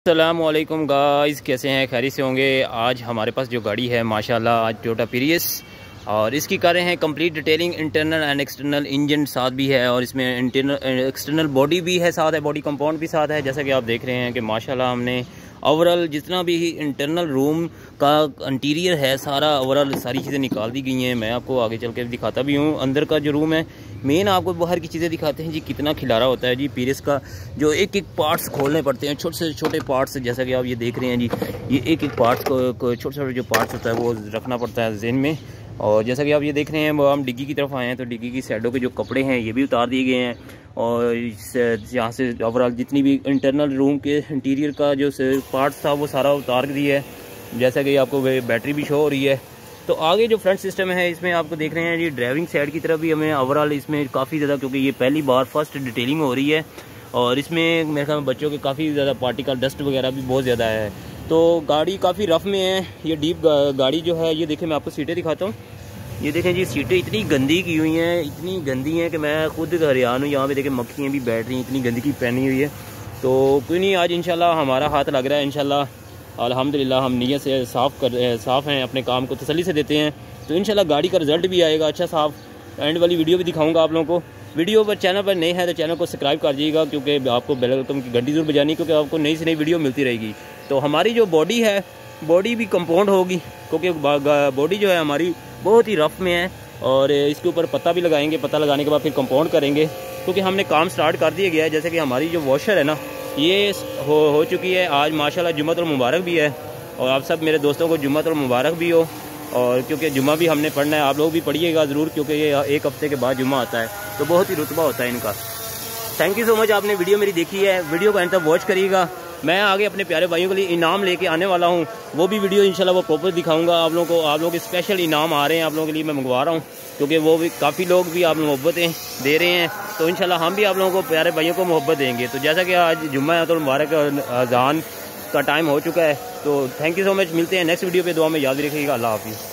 अस्सलामुअलैकुम गाइस, कैसे हैं? खैरियत से होंगे। आज हमारे पास जो गाड़ी है माशाल्लाह आज टोयोटा प्रियस, और इसकी कारें हैं complete detailing, internal and external engine साथ भी है, और इसमें इंटरनल एक्सटर्नल बॉडी भी है साथ है, बॉडी कंपाउंड भी साथ है। जैसा कि आप देख रहे हैं कि माशाल्लाह हमने ओवरऑल जितना भी इंटरनल रूम का इंटीरियर है सारा ओवरऑल सारी चीज़ें निकाल दी गई हैं। मैं आपको आगे चल के दिखाता भी हूँ। अंदर का जो रूम है मेन आपको बाहर की चीज़ें दिखाते हैं जी। कितना खिलारा होता है जी प्रियस का, जो एक एक पार्ट्स खोलने पड़ते हैं, छोटे से छोटे पार्ट्स, जैसा कि आप ये देख रहे हैं जी। ये एक एक पार्ट्स को छोटे छोटे जो पार्ट्स होता है वो रखना पड़ता है ज़हन में। और जैसा कि आप ये देख रहे हैं, हम डिग्गी की तरफ आए हैं तो डिग्गी की साइडों के जो कपड़े हैं ये भी उतार दिए गए हैं। और यहाँ से ओवरऑल जितनी भी इंटरनल रूम के इंटीरियर का जो पार्ट्स था वो सारा उतार दिया है। जैसा कि आपको बैटरी भी शो हो रही है। तो आगे जो फ्रंट सिस्टम है इसमें आपको देख रहे हैं जी, ड्राइविंग साइड की तरफ भी हमें ओवरऑल इसमें काफ़ी ज़्यादा, क्योंकि ये पहली बार फर्स्ट डिटेलिंग हो रही है और इसमें मेरे ख्याल में बच्चों के काफ़ी ज़्यादा पार्टिकल डस्ट वगैरह भी बहुत ज़्यादा है। तो गाड़ी काफ़ी रफ़ में है। ये डीप गाड़ी जो है, ये देखें मैं आपको सीटें दिखाता हूँ। ये देखें जी, सीटें इतनी गंदी की हुई हैं, इतनी गंदी हैं कि मैं खुद हैरान हूँ। यहाँ पे देखें मक्खियाँ भी बैठ रही हैं, इतनी गंदगी पहनी हुई है। तो कोई नहीं, आज इंशाल्लाह हमारा हाथ लग रहा है। इंशाल्लाह अल्हम्दुलिल्लाह हम नीयत से साफ़ हैं, अपने काम को तसल्ली से देते हैं। तो इंशाल्लाह गाड़ी का रिजल्ट भी आएगा अच्छा साफ। एंड वाली वीडियो भी दिखाऊंगा आप लोगों को। वीडियो पर चैनल पर नए हैं तो चैनल को सब्सक्राइब कर दीजिएगा, क्योंकि आपको बेल आइकन की घंटी जरूर बजानी, क्योंकि आपको नई से नई वीडियो मिलती रहेगी। तो हमारी जो बॉडी है, बॉडी भी कंपाउंड होगी, क्योंकि बॉडी जो है हमारी बहुत ही रफ़ में है। और इसके ऊपर पत्ता भी लगाएंगे, पत्ता लगाने के बाद फिर कंपाउंड करेंगे, क्योंकि हमने काम स्टार्ट कर दिया गया है। जैसे कि हमारी जो वॉशर है ना, ये हो चुकी है। आज माशाल्लाह जुम्मतुल मुबारक भी है, और आप सब मेरे दोस्तों को जुम्मतुल मुबारक भी हो। और क्योंकि जुम्मा भी हमने पढ़ना है, आप लोग भी पढ़िएगा ज़रूर, क्योंकि ये एक हफ्ते के बाद जुम्मा आता है, तो बहुत ही रुतबा होता है इनका। थैंक यू सो मच, आपने वीडियो मेरी देखी है। वीडियो को अंत तक वॉच करिएगा। मैं आगे अपने प्यारे भाइयों के लिए इनाम लेके आने वाला हूँ, वो भी वीडियो इंशाल्लाह वो प्रॉपर दिखाऊंगा आप लोगों को। आप लोगों के स्पेशल इनाम आ रहे हैं, आप लोगों के लिए मैं मंगवा रहा हूँ, क्योंकि वो भी काफ़ी लोग भी आप मोहब्बतें दे रहे हैं। तो इंशाल्लाह हम भी आप लोगों को, प्यारे भाइयों को मोहब्बत देंगे। तो जैसा कि आज जुम्मा है तो मुबारक अज़ान का टाइम हो चुका है। तो थैंक यू सो मच, मिलते हैं नेक्स्ट वीडियो पे। दुआ में याद रखिएगा। अल्लाह हाफिज़।